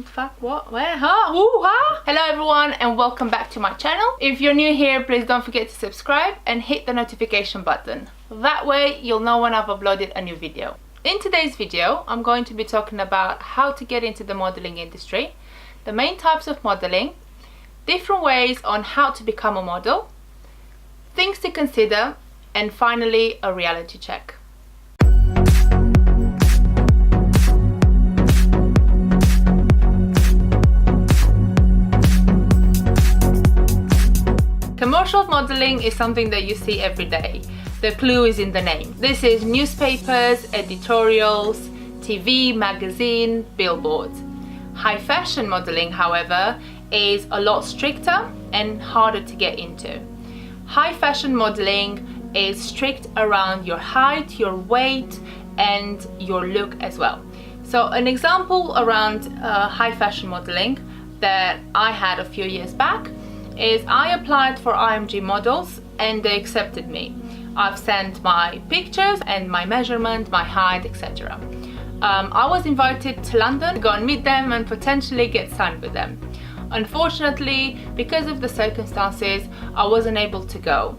Fuck, what, where, huh, who, huh? Hello everyone and welcome back to my channel. If you're new here, please don't forget to subscribe and hit the notification button. That way you'll know when I've uploaded a new video. In today's video, I'm going to be talking about how to get into the modeling industry, the main types of modeling, different ways on how to become a model, things to consider, and finally a reality check. Commercial modeling is something that you see every day. The clue is in the name. This is newspapers, editorials, TV, magazine, billboards. High fashion modeling, however, is a lot stricter and harder to get into. High fashion modeling is strict around your height, your weight, and your look as well. So an example around high fashion modeling that I had a few years back is I applied for IMG models and they accepted me. I've sent my pictures and my measurement, my height, etc. I was invited to London to go and meet them and potentially get signed with them. Unfortunately, because of the circumstances, I wasn't able to go.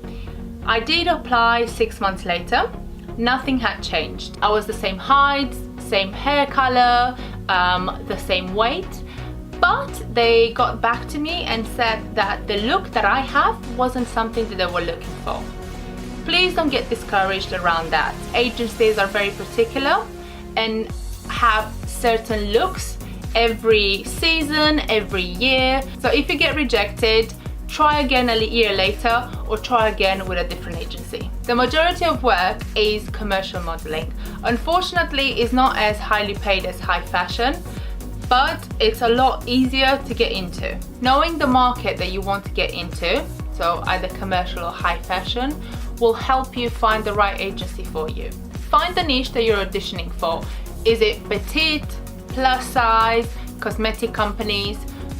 I did apply 6 months later. Nothing had changed. I was the same height, same hair color, the same weight. But they got back to me and said that the look that I have wasn't something that they were looking for. Please don't get discouraged around that. Agencies are very particular and have certain looks every season, every year. So if you get rejected, try again a year later or try again with a different agency. The majority of work is commercial modeling. Unfortunately, it's not as highly paid as high fashion, but it's a lot easier to get into. Knowing the market that you want to get into, so either commercial or high fashion, will help you find the right agency for you. Find the niche that you're auditioning for. Is it petite, plus size, cosmetic companies?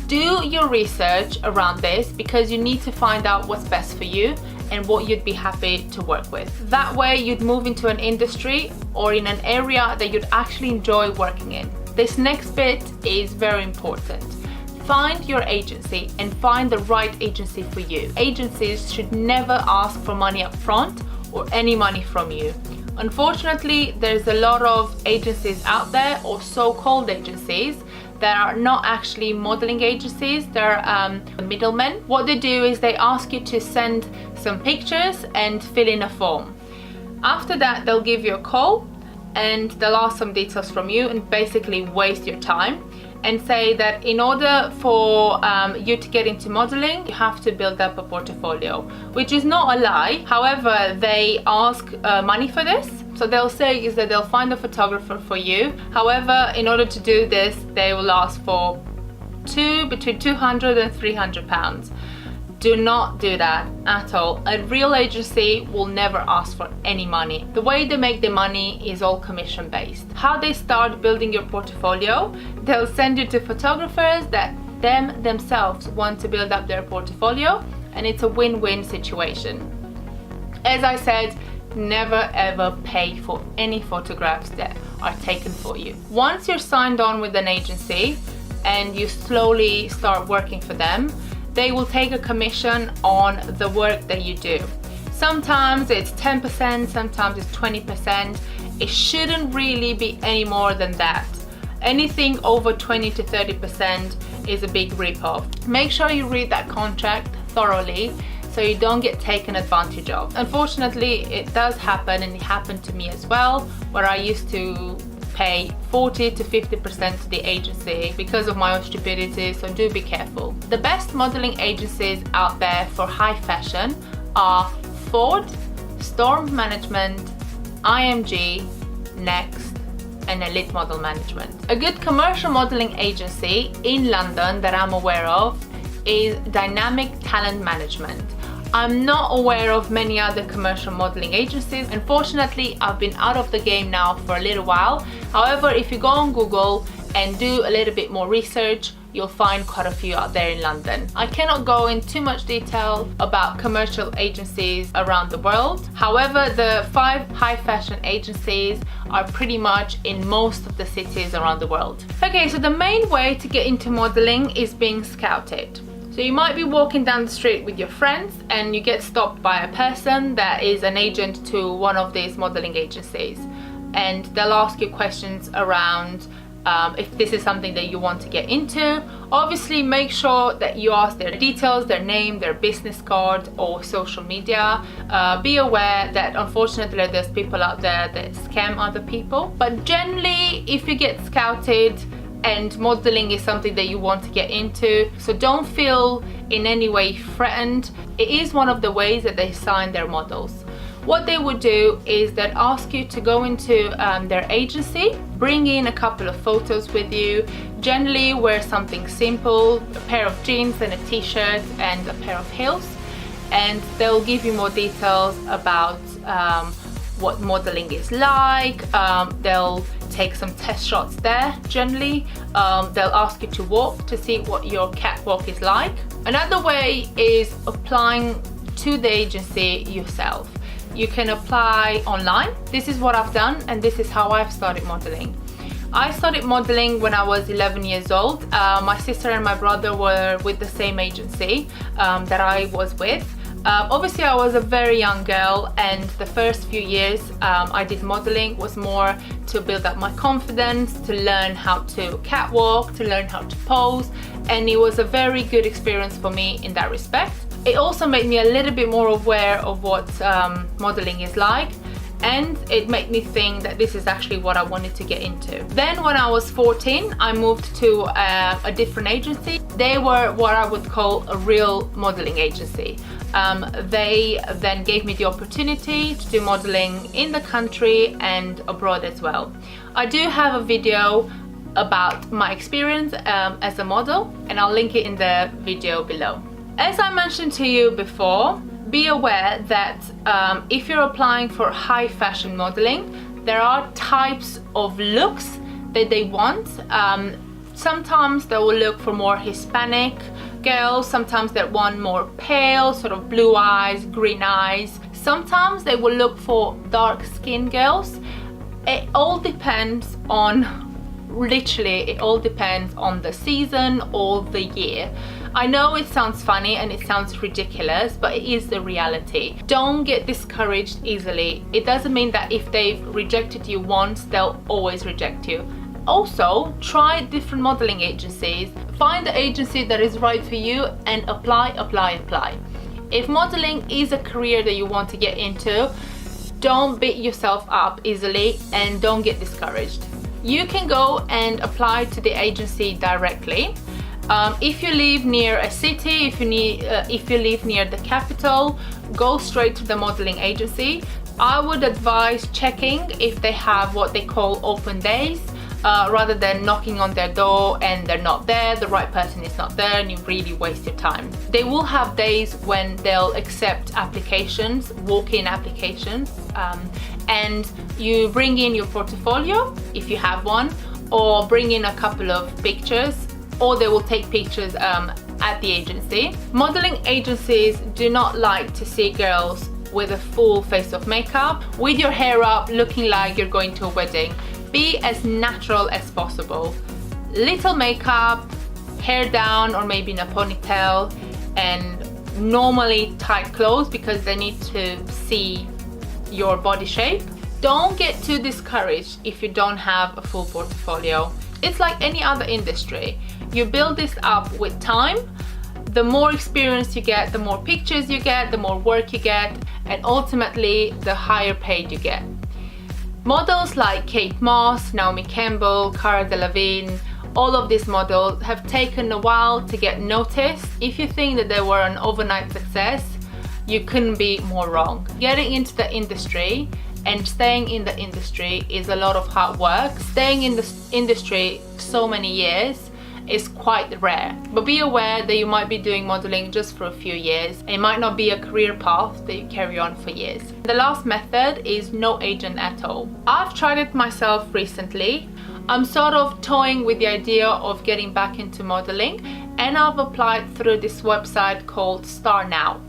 Do your research around this because you need to find out what's best for you and what you'd be happy to work with. That way you'd move into an industry or in an area that you'd actually enjoy working in. This next bit is very important. Find your agency and find the right agency for you. Agencies should never ask for money up front or any money from you. Unfortunately, there's a lot of agencies out there, or so-called agencies, that are not actually modeling agencies. They're middlemen. What they do is they ask you to send some pictures and fill in a form. After that, they'll give you a call and they'll ask some details from you and basically waste your time and say that in order for you to get into modeling, you have to build up a portfolio, which is not a lie. However, they ask money for this. So they'll say is that they'll find a photographer for you. However, in order to do this, they will ask for between 200 and 300 pounds. Do not do that at all. A real agency will never ask for any money. The way they make their money is all commission based. How they start building your portfolio, they'll send you to photographers that themselves want to build up their portfolio, and it's a win-win situation. As I said, never ever pay for any photographs that are taken for you. Once you're signed on with an agency and you slowly start working for them, they will take a commission on the work that you do. Sometimes it's 10%, sometimes it's 20%. It shouldn't really be any more than that. Anything over 20 to 30% is a big rip-off. Make sure you read that contract thoroughly so you don't get taken advantage of. Unfortunately, it does happen, and it happened to me as well, where I used to pay 40 to 50% to the agency because of my own stupidity, so do be careful. The best modeling agencies out there for high fashion are Ford, Storm Management, IMG, Next, and Elite Model Management. A good commercial modeling agency in London that I'm aware of is Dynamic Talent Management. I'm not aware of many other commercial modeling agencies. Unfortunately, I've been out of the game now for a little while. However, if you go on Google and do a little bit more research, you'll find quite a few out there in London. I cannot go in too much detail about commercial agencies around the world. However, the 5 high fashion agencies are pretty much in most of the cities around the world. Okay, so the main way to get into modeling is being scouted. So you might be walking down the street with your friends and you get stopped by a person that is an agent to one of these modeling agencies, and they'll ask you questions around if this is something that you want to get into. Obviously, make sure that you ask their details, their name, their business card or social media. Be aware that unfortunately there's people out there that scam other people, but generally if you get scouted and modeling is something that you want to get into, so don't feel in any way threatened. It is one of the ways that they sign their models. What they would do is they'd ask you to go into their agency, bring in a couple of photos with you, generally wear something simple, a pair of jeans and a t-shirt and a pair of heels, and they'll give you more details about what modeling is like. They'll take some test shots there generally. They'll ask you to walk to see what your catwalk is like. Another way is applying to the agency yourself. You can apply online. This is what I've done and this is how I've started modeling. I started modeling when I was 11 years old. My sister and my brother were with the same agency that I was with. Obviously I was a very young girl, and the first few years I did modeling was more to build up my confidence, to learn how to catwalk, to learn how to pose, and it was a very good experience for me in that respect. It also made me a little bit more aware of what modeling is like, and it made me think that this is actually what I wanted to get into. Then when I was 14, I moved to a different agency. They were what I would call a real modeling agency. They then gave me the opportunity to do modeling in the country and abroad as well. I do have a video about my experience as a model, and I'll link it in the video below. As I mentioned to you before, be aware that if you're applying for high fashion modeling, there are types of looks that they want. Sometimes they will look for more Hispanic girls, sometimes they want more pale, sort of blue eyes, green eyes. Sometimes they will look for dark skinned girls. It all depends on, literally, it all depends on the season or the year. I know it sounds funny and it sounds ridiculous, but it is the reality. Don't get discouraged easily. It doesn't mean that if they've rejected you once, they'll always reject you. Also, try different modeling agencies. Find the agency that is right for you and apply. If modeling is a career that you want to get into, don't beat yourself up easily and don't get discouraged. You can go and apply to the agency directly. If you live near a city, if you live near the capital, go straight to the modeling agency. I would advise checking if they have what they call open days, rather than knocking on their door and they're not there, the right person is not there, and you really waste your time. They will have days when they'll accept applications, walk-in applications, and you bring in your portfolio if you have one, or bring in a couple of pictures, or they will take pictures at the agency. Modeling agencies do not like to see girls with a full face of makeup, with your hair up, looking like you're going to a wedding. Be as natural as possible. Little makeup, hair down or maybe in a ponytail, and normally tight clothes because they need to see your body shape. Don't get too discouraged if you don't have a full portfolio. It's like any other industry. You build this up with time. The more experience you get, the more pictures you get, the more work you get, and ultimately the higher paid you get. Models like Kate Moss, Naomi Campbell, Cara Delevingne, all of these models have taken a while to get noticed. If you think that they were an overnight success, you couldn't be more wrong. Getting into the industry and staying in the industry is a lot of hard work. Staying in the industry so many years is quite rare, but be aware that you might be doing modeling just for a few years. It might not be a career path that you carry on for years. The last method is no agent at all. I've tried it myself recently. I'm sort of toying with the idea of getting back into modeling, and I've applied through this website called Star Now.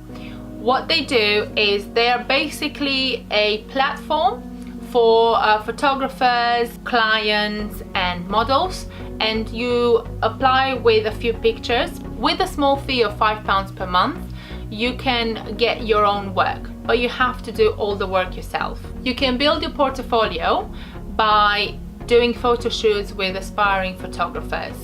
What they do is they're basically a platform for photographers, clients and models, and you apply with a few pictures. With a small fee of £5 per month, you can get your own work, but you have to do all the work yourself. You can build your portfolio by doing photo shoots with aspiring photographers.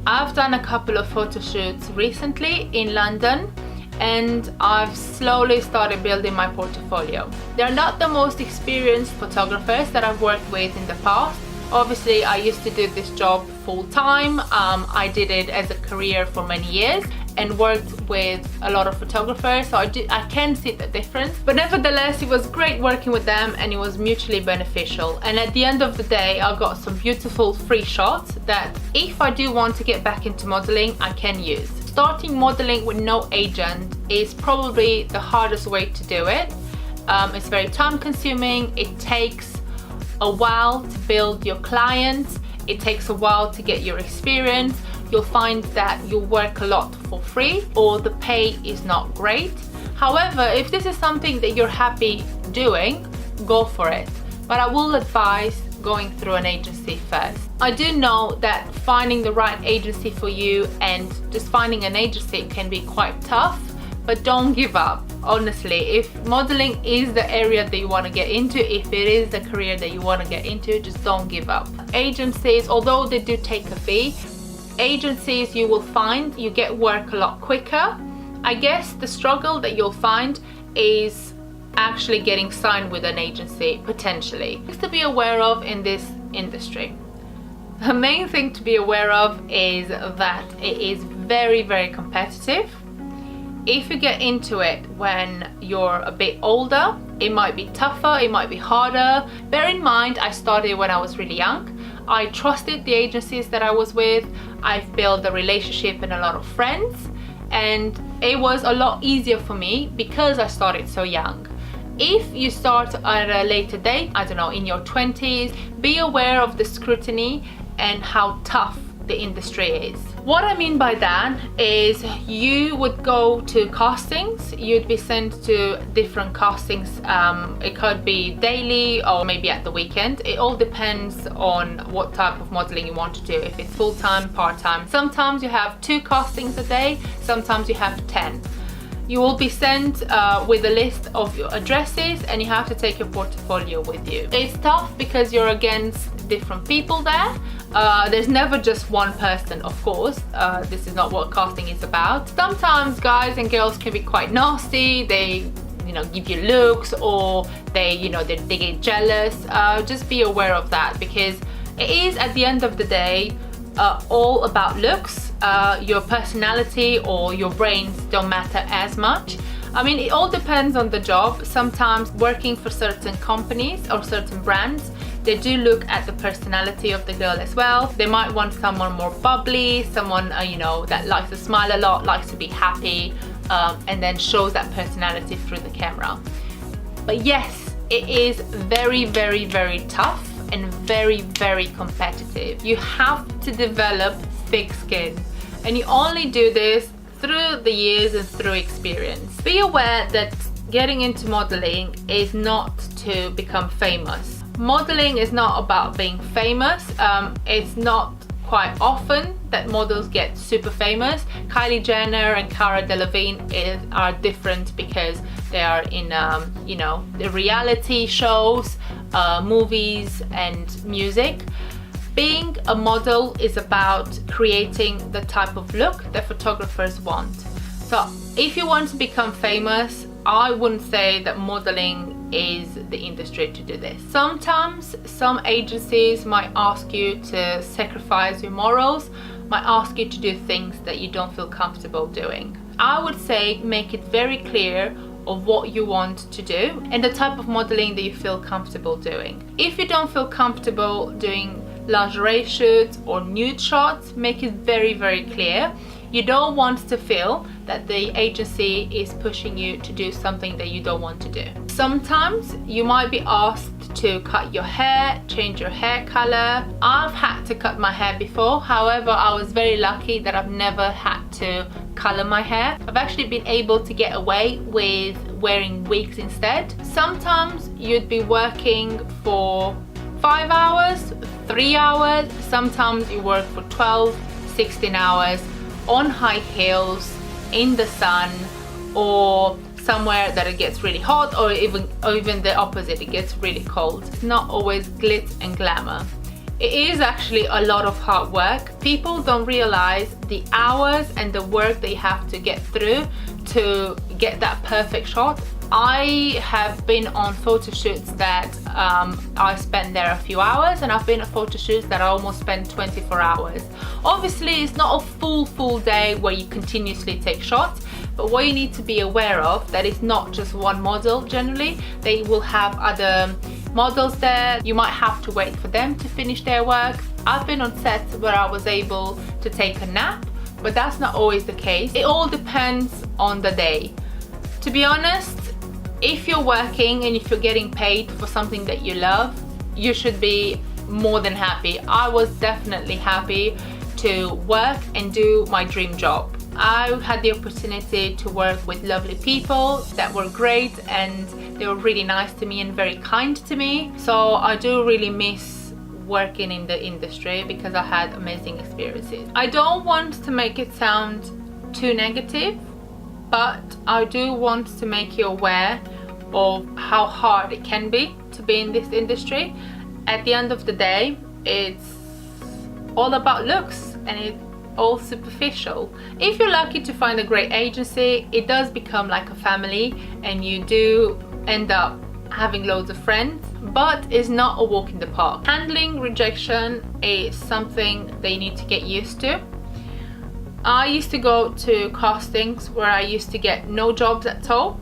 I've done a couple of photo shoots recently in London, and I've slowly started building my portfolio. They're not the most experienced photographers that I've worked with in the past. Obviously, I used to do this job full-time. I did it as a career for many years and worked with a lot of photographers, so I can see the difference. But nevertheless, it was great working with them and it was mutually beneficial. And at the end of the day, I got some beautiful free shots that if I do want to get back into modeling, I can use. Starting modeling with no agent is probably the hardest way to do it. It's very time consuming. It takes a while to build your clients. It takes a while to get your experience. You'll find that you work a lot for free or the pay is not great. However, if this is something that you're happy doing, go for it. But I will advise going through an agency first. I do know that finding the right agency for you and just finding an agency can be quite tough, but don't give up. Honestly, if modeling is the area that you want to get into, if it is the career that you want to get into, just don't give up. Agencies, although they do take a fee, agencies you will find you get work a lot quicker. I guess the struggle that you'll find is actually getting signed with an agency, potentially. Things to be aware of in this industry. The main thing to be aware of is that it is very, very competitive. If you get into it when you're a bit older, it might be tougher, it might be harder. Bear in mind, I started when I was really young. I trusted the agencies that I was with. I've built a relationship and a lot of friends, and it was a lot easier for me because I started so young. If you start at a later date, I don't know, in your 20s, be aware of the scrutiny and how tough the industry is. What I mean by that is you would go to castings, you'd be sent to different castings. It could be daily or maybe at the weekend. It all depends on what type of modeling you want to do, if it's full-time, part-time. Sometimes you have 2 castings a day, sometimes you have 10. You will be sent with a list of your addresses and you have to take your portfolio with you. It's tough because you're against different people there. There's never just one person, of course. This is not what casting is about. Sometimes guys and girls can be quite nasty. They, give you looks, or they get jealous. Just be aware of that, because it is, at the end of the day, all about looks. Your personality or your brains don't matter as much. I mean, it all depends on the job. Sometimes working for certain companies or certain brands, they do look at the personality of the girl as well. They might want someone more bubbly, someone that likes to smile a lot, likes to be happy, and then shows that personality through the camera. But yes, it is very, very, very tough and very, very competitive. You have to develop thick skin, and you only do this through the years and through experience. Be aware that getting into modeling is not to become famous. Modeling is not about being famous. It's not quite often that models get super famous. Kylie Jenner and Cara Delevingne are different because they are in the reality shows, movies and music. Being a model is about creating the type of look that photographers want. So if you want to become famous, I wouldn't say that modeling is the industry to do this. Sometimes some agencies might ask you to sacrifice your morals, might ask you to do things that you don't feel comfortable doing. I would say make it very clear of what you want to do and the type of modeling that you feel comfortable doing. If you don't feel comfortable doing lingerie shoots or nude shots, make it very, very clear. You don't want to feel that the agency is pushing you to do something that you don't want to do. Sometimes you might be asked to cut your hair, change your hair color. I've had to cut my hair before, however I was very lucky that I've never had to color my hair. I've actually been able to get away with wearing wigs instead. Sometimes you'd be working for 5 hours, 3 hours, sometimes you work for 12, 16 hours on high heels in the sun, or somewhere that it gets really hot, or even the opposite, it gets really cold. It's not always glitz and glamour. It is actually a lot of hard work. People don't realize the hours and the work they have to get through to get that perfect shot. I have been on photo shoots that I spent there a few hours, and I've been at photo shoots that I almost spent 24 hours. Obviously it's not a full day where you continuously take shots, but what you need to be aware of, that it's not just one model. Generally they will have other models there. You might have to wait for them to finish their work. I've been on sets where I was able to take a nap, but that's not always the case. It all depends on the day. To be honest, if you're working and if you're getting paid for something that you love, you should be more than happy. I was definitely happy to work and do my dream job. I had the opportunity to work with lovely people that were great, and they were really nice to me and very kind to me. So I do really miss working in the industry because I had amazing experiences. I don't want to make it sound too negative, but I do want to make you aware of how hard it can be to be in this industry. At the end of the day, it's all about looks and it's all superficial. If you're lucky to find a great agency, it does become like a family and you do end up having loads of friends, but it's not a walk in the park. Handling rejection is something that you need to get used to. I used to go to castings where I used to get no jobs at all,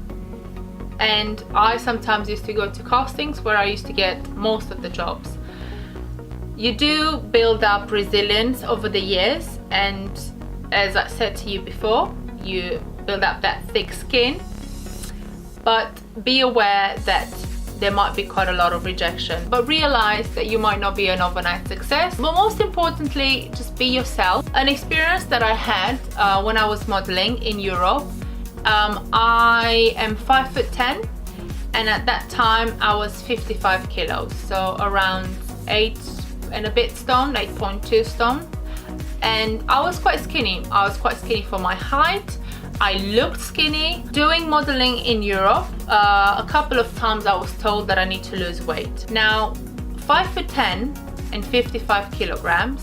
and I sometimes used to go to castings where I used to get most of the jobs. You do build up resilience over the years, and as I said to you before, you build up that thick skin, but be aware that there might be quite a lot of rejection, but realize that you might not be an overnight success. But most importantly, just be yourself. An experience that I had when I was modeling in Europe, I am 5'10", and at that time I was 55 kilos, so around 8 and a bit stone, 8.2 stone, and I was quite skinny. I was quite skinny for my height. I looked skinny. Doing modeling in Europe, a couple of times I was told that I need to lose weight. Now, 5'10" and 55 kilograms,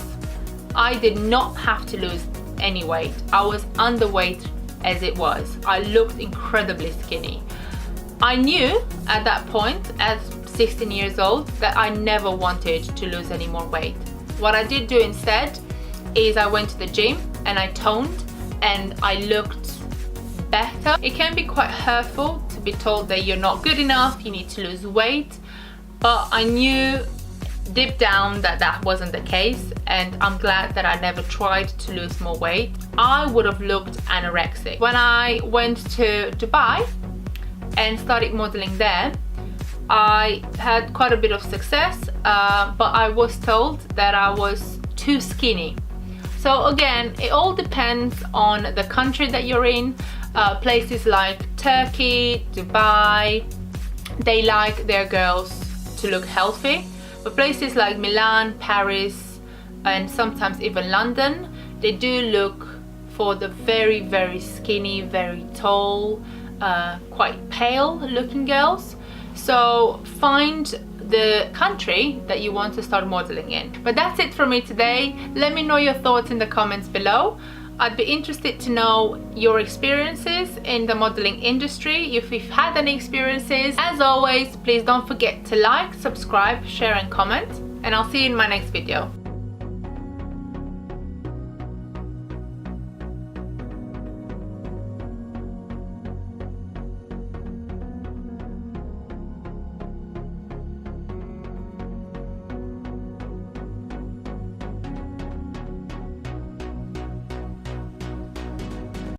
I did not have to lose any weight. I was underweight as it was. I looked incredibly skinny. I knew at that point, at 16 years old, that I never wanted to lose any more weight. What I did do instead is I went to the gym and I toned and I looked better. It can be quite hurtful to be told that you're not good enough, you need to lose weight, but I knew deep down that that wasn't the case, and I'm glad that I never tried to lose more weight. I would have looked anorexic. When I went to Dubai and started modeling there, I had quite a bit of success, but I was told that I was too skinny. So again, it all depends on the country that you're in. Places like Turkey, Dubai, they like their girls to look healthy. But places like Milan, Paris, and sometimes even London, they do look for the very, very skinny, very tall, quite pale looking girls. So find the country that you want to start modeling in. But that's it from me today. Let me know your thoughts in the comments below. I'd be interested to know your experiences in the modeling industry, if you've had any experiences. As always, please don't forget to like, subscribe, share and comment, and I'll see you in my next video.